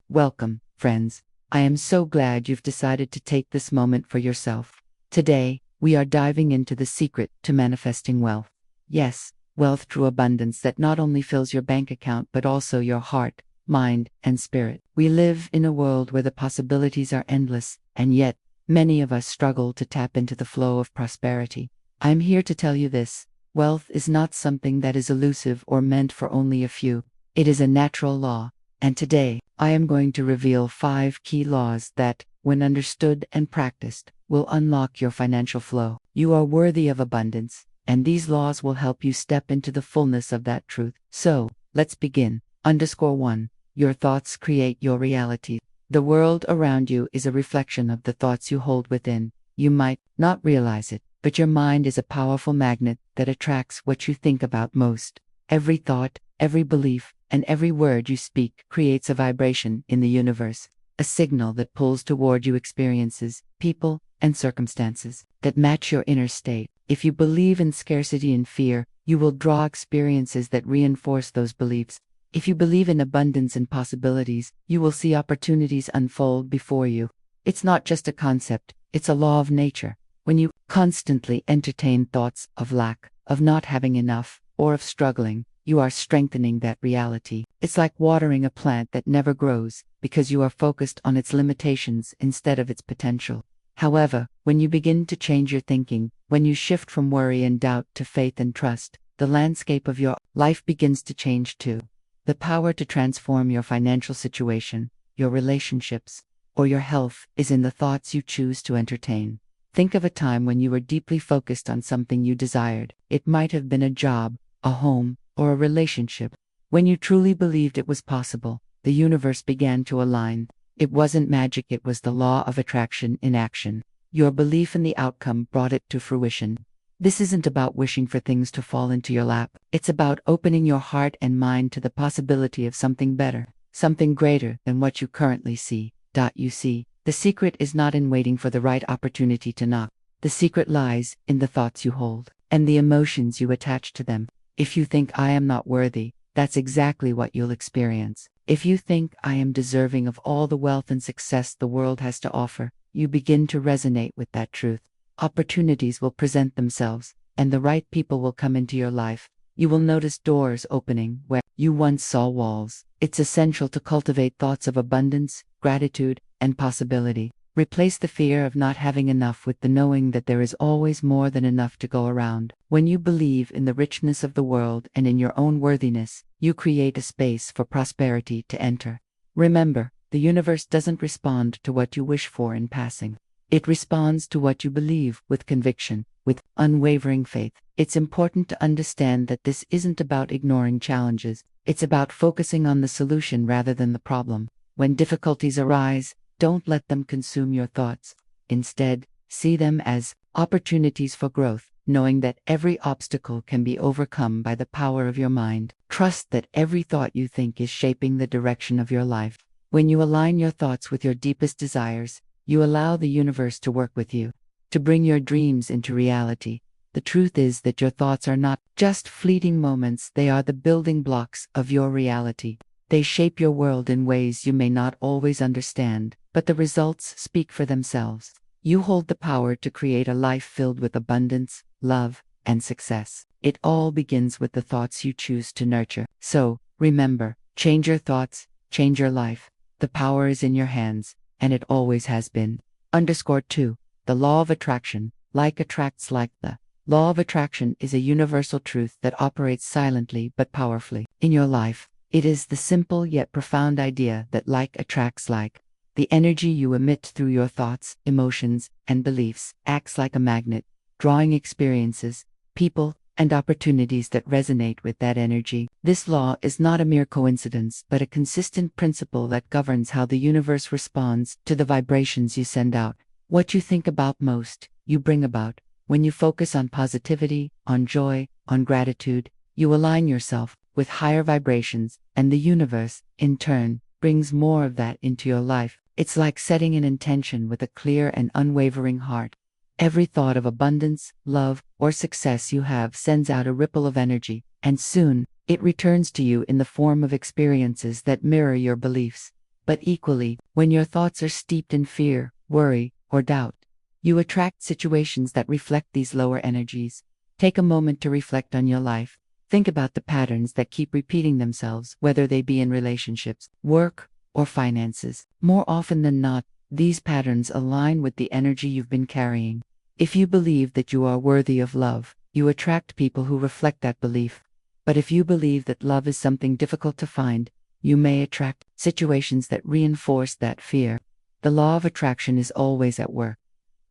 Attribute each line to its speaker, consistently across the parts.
Speaker 1: Welcome, friends. I am so glad you've decided to take this moment for yourself. Today, we are diving into the secret to manifesting wealth. Yes, wealth through abundance that not only fills your bank account but also your heart, mind, and spirit. We live in a world where the possibilities are endless, and yet, many of us struggle to tap into the flow of prosperity. I'm here to tell you this: wealth is not something that is elusive or meant for only a few. It is a natural law. And today, I am going to reveal 5 key laws that, when understood and practiced, will unlock your financial flow. You are worthy of abundance, and these laws will help you step into the fullness of that truth. So, let's begin. 1. Your thoughts create your reality. The world around you is a reflection of the thoughts you hold within. You might not realize it, but your mind is a powerful magnet that attracts what you think about most. Every thought, every belief, and every word you speak creates a vibration in the universe, a signal that pulls toward you experiences, people, and circumstances that match your inner state. If you believe in scarcity and fear, you will draw experiences that reinforce those beliefs. If you believe in abundance and possibilities, you will see opportunities unfold before you. It's not just a concept, it's a law of nature. When you constantly entertain thoughts of lack, of not having enough, or of struggling, you are strengthening that reality. It's like watering a plant that never grows, because you are focused on its limitations instead of its potential. However, when you begin to change your thinking, when you shift from worry and doubt to faith and trust, the landscape of your life begins to change too. The power to transform your financial situation, your relationships, or your health is in the thoughts you choose to entertain. Think of a time when you were deeply focused on something you desired. It might have been a job, a home, or a relationship. When you truly believed it was possible, the universe began to align. It wasn't magic, it was the law of attraction in action. Your belief in the outcome brought it to fruition. This isn't about wishing for things to fall into your lap. It's about opening your heart and mind to the possibility of something better, something greater than what you currently see. You see, the secret is not in waiting for the right opportunity to knock. The secret lies in the thoughts you hold and the emotions you attach to them. If you think I am not worthy, that's exactly what you'll experience. If you think I am deserving of all the wealth and success the world has to offer, you begin to resonate with that truth. Opportunities will present themselves, and the right people will come into your life. You will notice doors opening where you once saw walls. It's essential to cultivate thoughts of abundance, gratitude, and possibility. Replace the fear of not having enough with the knowing that there is always more than enough to go around. When you believe in the richness of the world and in your own worthiness, you create a space for prosperity to enter. Remember, the universe doesn't respond to what you wish for in passing. It responds to what you believe with conviction, with unwavering faith. It's important to understand that this isn't about ignoring challenges. It's about focusing on the solution rather than the problem. When difficulties arise, don't let them consume your thoughts. Instead, see them as opportunities for growth, knowing that every obstacle can be overcome by the power of your mind. Trust that every thought you think is shaping the direction of your life. When you align your thoughts with your deepest desires, you allow the universe to work with you, to bring your dreams into reality. The truth is that your thoughts are not just fleeting moments, they are the building blocks of your reality. They shape your world in ways you may not always understand, but the results speak for themselves. You hold the power to create a life filled with abundance, love, and success. It all begins with the thoughts you choose to nurture. So, remember, change your thoughts, change your life. The power is in your hands, and it always has been. 2. The law of attraction. Like attracts like. The law of attraction is a universal truth that operates silently but powerfully in your life. It is the simple yet profound idea that like attracts like. The energy you emit through your thoughts, emotions, and beliefs acts like a magnet, drawing experiences, people, and opportunities that resonate with that energy. This law is not a mere coincidence, but a consistent principle that governs how the universe responds to the vibrations you send out. What you think about most, you bring about. When you focus on positivity, on joy, on gratitude, you align yourself with higher vibrations, and the universe, in turn, brings more of that into your life. It's like setting an intention with a clear and unwavering heart. Every thought of abundance, love, or success you have sends out a ripple of energy, and soon, it returns to you in the form of experiences that mirror your beliefs. But equally, when your thoughts are steeped in fear, worry, or doubt, you attract situations that reflect these lower energies. Take a moment to reflect on your life. Think about the patterns that keep repeating themselves, whether they be in relationships, work, or finances. More often than not, these patterns align with the energy you've been carrying. If you believe that you are worthy of love, you attract people who reflect that belief. But if you believe that love is something difficult to find, you may attract situations that reinforce that fear. The law of attraction is always at work.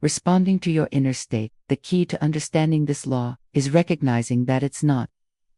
Speaker 1: Responding to your inner state, the key to understanding this law is recognizing that it's not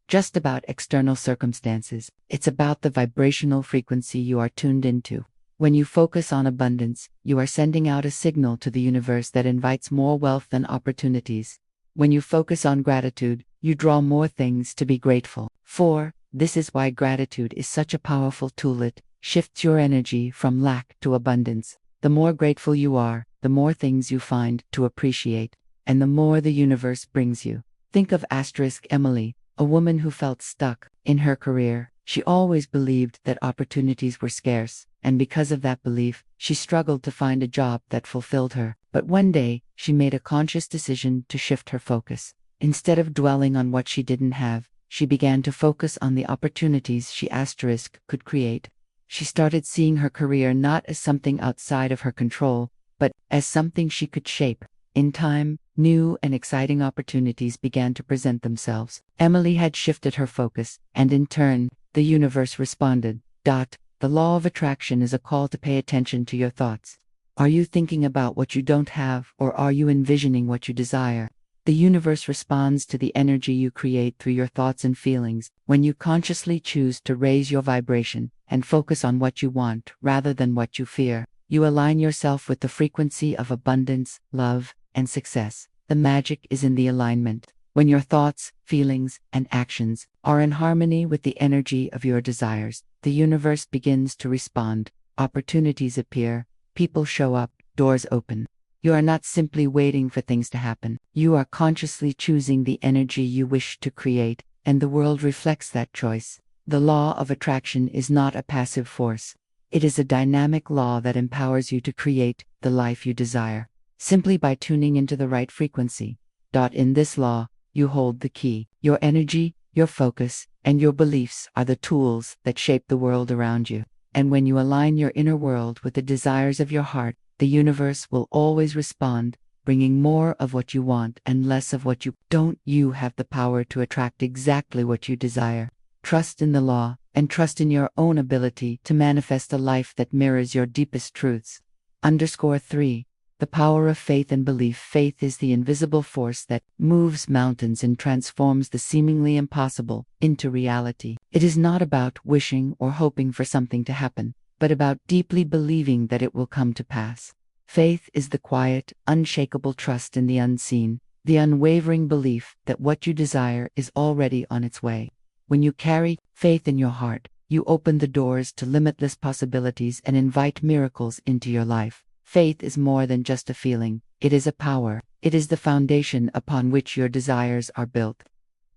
Speaker 1: just about external circumstances, it's about the vibrational frequency you are tuned into. When you focus on abundance, you are sending out a signal to the universe that invites more wealth and opportunities. When you focus on gratitude, you draw more things to be grateful for. This is why gratitude is such a powerful tool. It shifts your energy from lack to abundance. The more grateful you are, the more things you find to appreciate, and the more the universe brings you. Think of Emily, a woman who felt stuck in her career. She always believed that opportunities were scarce, and because of that belief, she struggled to find a job that fulfilled her. But one day, she made a conscious decision to shift her focus. Instead of dwelling on what she didn't have, she began to focus on the opportunities she could create. She started seeing her career not as something outside of her control, but as something she could shape. In time, new and exciting opportunities began to present themselves. Emily had shifted her focus, and in turn, the universe responded. The law of attraction is a call to pay attention to your thoughts. Are you thinking about what you don't have, or are you envisioning what you desire? The universe responds to the energy you create through your thoughts and feelings. When you consciously choose to raise your vibration and focus on what you want rather than what you fear, you align yourself with the frequency of abundance, love, and success. The magic is in the alignment. When your thoughts, feelings, and actions are in harmony with the energy of your desires, the universe begins to respond. Opportunities appear, people show up, doors open. You are not simply waiting for things to happen. You are consciously choosing the energy you wish to create, and the world reflects that choice. The law of attraction is not a passive force. It is a dynamic law that empowers you to create the life you desire, simply by tuning into the right frequency. In this law, you hold the key. Your energy, your focus, and your beliefs are the tools that shape the world around you. And when you align your inner world with the desires of your heart, the universe will always respond, bringing more of what you want and less of what you don't. You have the power to attract exactly what you desire. Trust in the law, and trust in your own ability to manifest a life that mirrors your deepest truths. 3. The power of faith and belief. Faith is the invisible force that moves mountains and transforms the seemingly impossible into reality. It is not about wishing or hoping for something to happen, but about deeply believing that it will come to pass. Faith is the quiet, unshakable trust in the unseen, the unwavering belief that what you desire is already on its way. When you carry faith in your heart, you open the doors to limitless possibilities and invite miracles into your life. Faith is more than just a feeling, it is a power. It is the foundation upon which your desires are built.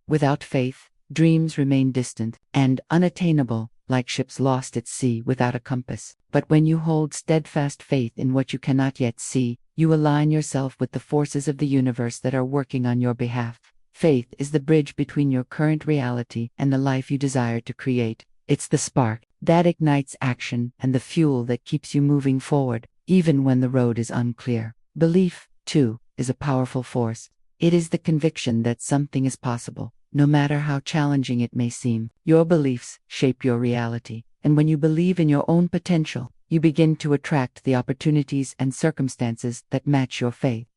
Speaker 1: Without faith, dreams remain distant and unattainable, like ships lost at sea without a compass. But when you hold steadfast faith in what you cannot yet see, you align yourself with the forces of the universe that are working on your behalf. Faith is the bridge between your current reality and the life you desire to create. It's the spark that ignites action and the fuel that keeps you moving forward, even when the road is unclear. Belief, too, is a powerful force. It is the conviction that something is possible, no matter how challenging it may seem. Your beliefs shape your reality, and when you believe in your own potential, you begin to attract the opportunities and circumstances that match your faith.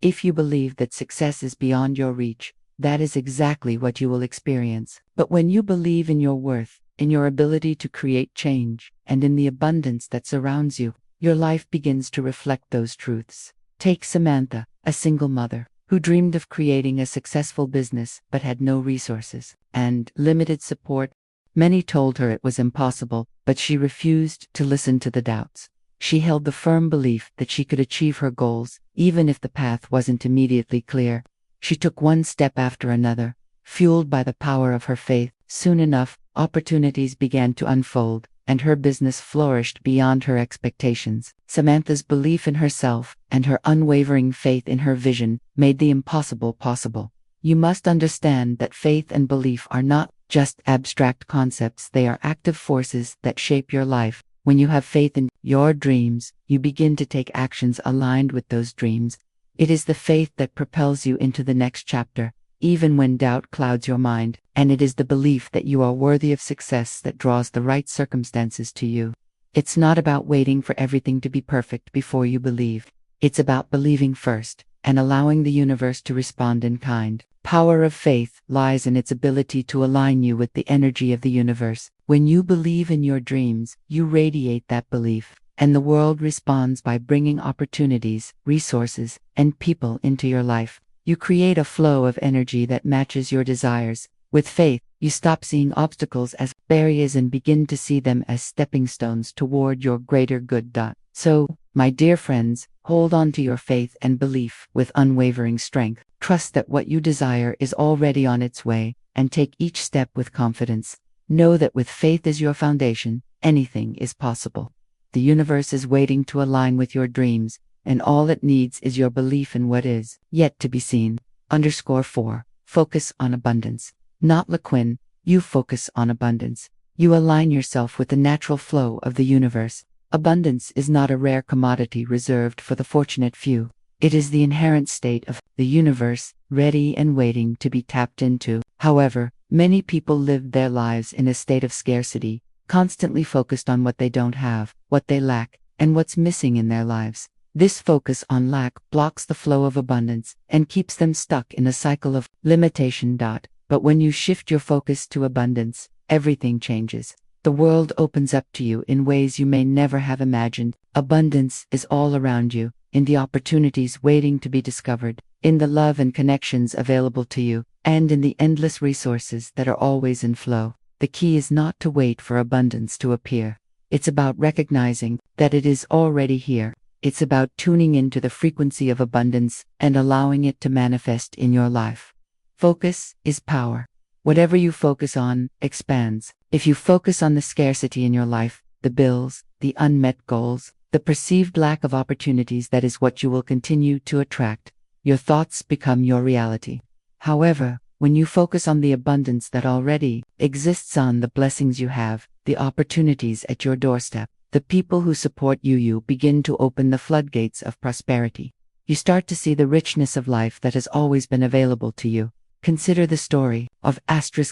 Speaker 1: If you believe that success is beyond your reach, that is exactly what you will experience. But when you believe in your worth, in your ability to create change, and in the abundance that surrounds you, your life begins to reflect those truths. Take Samantha, a single mother, who dreamed of creating a successful business but had no resources and limited support. Many told her it was impossible, but she refused to listen to the doubts. She held the firm belief that she could achieve her goals, even if the path wasn't immediately clear. She took one step after another, fueled by the power of her faith. Soon enough, opportunities began to unfold. and her business flourished beyond her expectations. Samantha's belief in herself and her unwavering faith in her vision made the impossible possible. You must understand that faith and belief are not just abstract concepts, they are active forces that shape your life. When you have faith in your dreams, you begin to take actions aligned with those dreams. It is the faith that propels you into the next chapter, even when doubt clouds your mind, and it is the belief that you are worthy of success that draws the right circumstances to you. It's not about waiting for everything to be perfect before you believe. It's about believing first, and allowing the universe to respond in kind. Power of faith lies in its ability to align you with the energy of the universe. When you believe in your dreams, you radiate that belief, and the world responds by bringing opportunities, resources, and people into your life. You create a flow of energy that matches your desires. With faith, you stop seeing obstacles as barriers and begin to see them as stepping stones toward your greater good. So, my dear friends, hold on to your faith and belief with unwavering strength. Trust that what you desire is already on its way, and take each step with confidence. Know that with faith as your foundation, anything is possible. The universe is waiting to align with your dreams, and all it needs is your belief in what is yet to be seen. _4. Focus on abundance. Not LaQuinn, you focus on abundance. You align yourself with the natural flow of the universe. Abundance is not a rare commodity reserved for the fortunate few. It is the inherent state of the universe, ready and waiting to be tapped into. However, many people live their lives in a state of scarcity, constantly focused on what they don't have, what they lack, and what's missing in their lives. This focus on lack blocks the flow of abundance and keeps them stuck in a cycle of limitation. But when you shift your focus to abundance, everything changes. The world opens up to you in ways you may never have imagined. Abundance is all around you, in the opportunities waiting to be discovered, in the love and connections available to you, and in the endless resources that are always in flow. The key is not to wait for abundance to appear. It's about recognizing that it is already here. It's about tuning into the frequency of abundance and allowing it to manifest in your life. Focus is power. Whatever you focus on expands. If you focus on the scarcity in your life, the bills, the unmet goals, the perceived lack of opportunities, that is what you will continue to attract. Your thoughts become your reality. However, when you focus on the abundance that already exists, on the blessings you have, the opportunities at your doorstep, the people who support you, you begin to open the floodgates of prosperity. You start to see the richness of life that has always been available to you. Consider the story of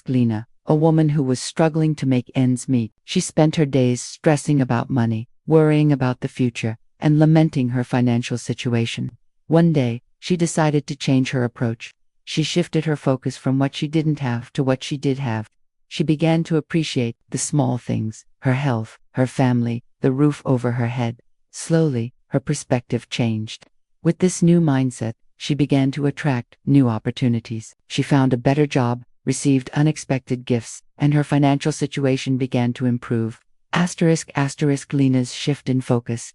Speaker 1: Lena, a woman who was struggling to make ends meet. She spent her days stressing about money, worrying about the future, and lamenting her financial situation. One day, she decided to change her approach. She shifted her focus from what she didn't have to what she did have. She began to appreciate the small things, her health, her family, the roof over her head. Slowly, her perspective changed. With this new mindset, she began to attract new opportunities. She found a better job, received unexpected gifts, and her financial situation began to improve. Lena's shift in focus,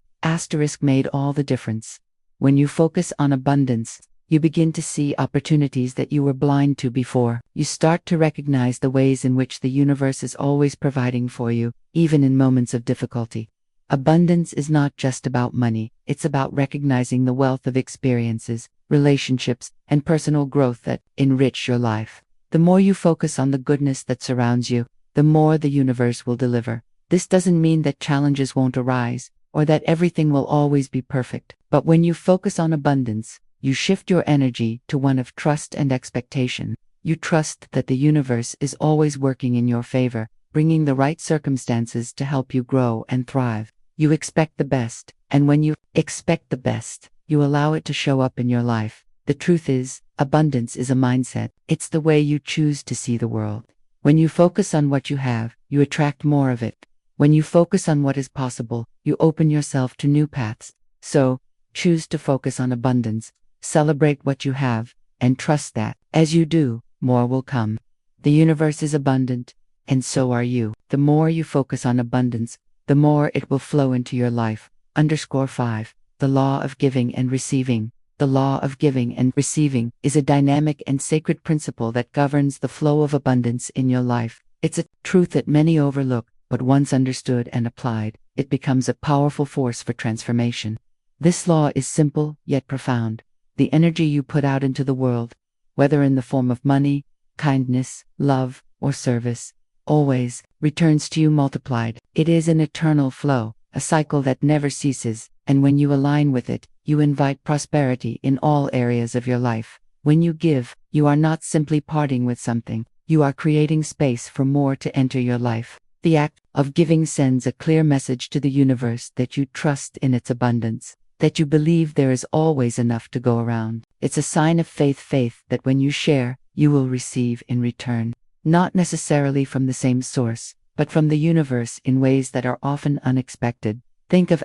Speaker 1: made all the difference. When you focus on abundance, you begin to see opportunities that you were blind to before. You start to recognize the ways in which the universe is always providing for you, even in moments of difficulty. Abundance is not just about money, it's about recognizing the wealth of experiences, relationships, and personal growth that enrich your life. The more you focus on the goodness that surrounds you, the more the universe will deliver. This doesn't mean that challenges won't arise, or that everything will always be perfect. But when you focus on abundance, you shift your energy to one of trust and expectation. You trust that the universe is always working in your favor, bringing the right circumstances to help you grow and thrive. You expect the best, and when you expect the best, you allow it to show up in your life. The truth is, abundance is a mindset. It's the way you choose to see the world. When you focus on what you have, you attract more of it. When you focus on what is possible, you open yourself to new paths. So, choose to focus on abundance, celebrate what you have, and trust that, as you do, more will come. The universe is abundant, and so are you. The more you focus on abundance, the more it will flow into your life. _5. The Law of Giving and Receiving. The law of giving and receiving is a dynamic and sacred principle that governs the flow of abundance in your life. It's a truth that many overlook, but once understood and applied, it becomes a powerful force for transformation. This law is simple yet profound. The energy you put out into the world, whether in the form of money, kindness, love, or service, always returns to you multiplied. It is an eternal flow, a cycle that never ceases, and when you align with it, you invite prosperity in all areas of your life. When you give, you are not simply parting with something, you are creating space for more to enter your life. The act of giving sends a clear message to the universe that you trust in its abundance, that you believe there is always enough to go around. It's a sign of faith that when you share, you will receive in return. Not necessarily from the same source, but from the universe in ways that are often unexpected. Think of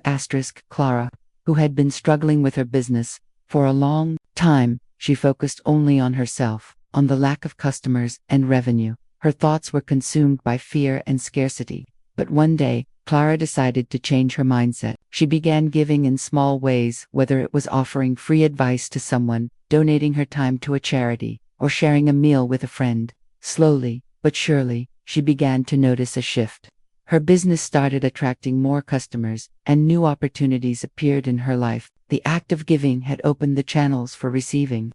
Speaker 1: Clara, who had been struggling with her business for a long time. She focused only on herself, on the lack of customers and revenue. Her thoughts were consumed by fear and scarcity. But one day, Clara decided to change her mindset. She began giving in small ways, whether it was offering free advice to someone, donating her time to a charity, or sharing a meal with a friend. Slowly, but surely, she began to notice a shift. Her business started attracting more customers, and new opportunities appeared in her life. The act of giving had opened the channels for receiving.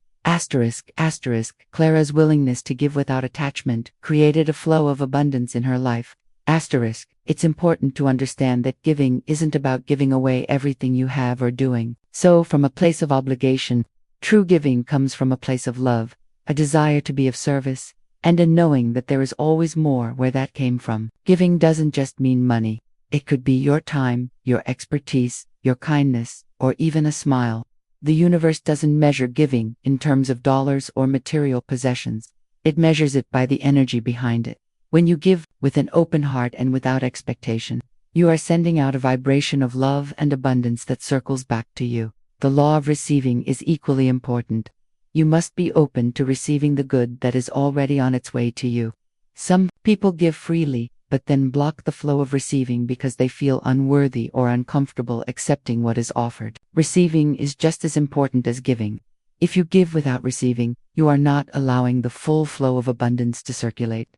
Speaker 1: Clara's willingness to give without attachment created a flow of abundance in her life. It's important to understand that giving isn't about giving away everything you have or doing so from a place of obligation. True giving comes from a place of love, a desire to be of service, and a knowing that there is always more where that came from. Giving doesn't just mean money. It could be your time, your expertise, your kindness, or even a smile. The universe doesn't measure giving in terms of dollars or material possessions. It measures it by the energy behind it. When you give with an open heart and without expectation, you are sending out a vibration of love and abundance that circles back to you. The law of receiving is equally important. You must be open to receiving the good that is already on its way to you. Some people give freely, but then block the flow of receiving because they feel unworthy or uncomfortable accepting what is offered. Receiving is just as important as giving. If you give without receiving, you are not allowing the full flow of abundance to circulate.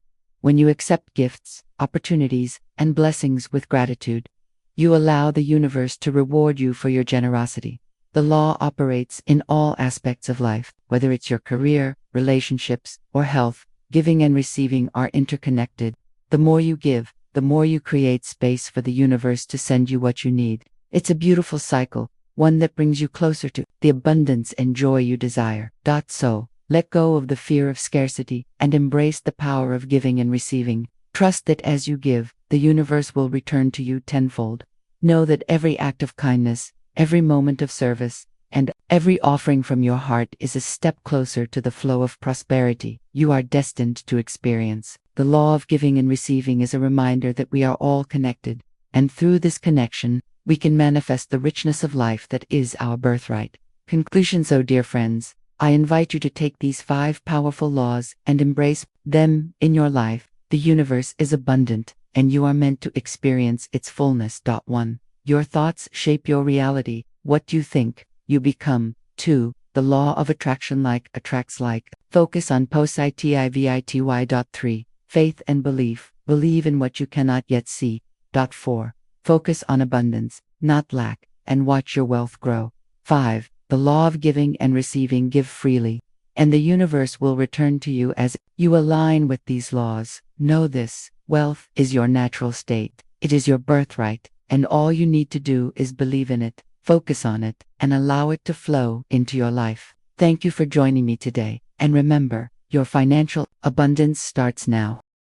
Speaker 1: When you accept gifts, opportunities, and blessings with gratitude, you allow the universe to reward you for your generosity. The law operates in all aspects of life, whether it's your career, relationships, or health. Giving and receiving are interconnected. The more you give, the more you create space for the universe to send you what you need. It's a beautiful cycle, one that brings you closer to the abundance and joy you desire. So, let go of the fear of scarcity and embrace the power of giving and receiving. Trust that as you give, the universe will return to you tenfold. Know that every act of kindness, every moment of service, and every offering from your heart is a step closer to the flow of prosperity you are destined to experience. The law of giving and receiving is a reminder that we are all connected, and through this connection, we can manifest the richness of life that is our birthright. Conclusion. So, dear friends, I invite you to take these 5 powerful laws and embrace them in your life. The universe is abundant, and you are meant to experience its fullness. 1. Your thoughts shape your reality. What you think, you become. 2. The law of attraction. Like attracts like. Focus on positivity. 3. Faith and belief. Believe in what you cannot yet see. 4. Focus on abundance, not lack, and watch your wealth grow. 5. The law of giving and receiving. Give freely, and the universe will return to you as you align with these laws. Know this: wealth is your natural state. It is your birthright, and all you need to do is believe in it, focus on it, and allow it to flow into your life. Thank you for joining me today, and remember, your financial abundance starts now.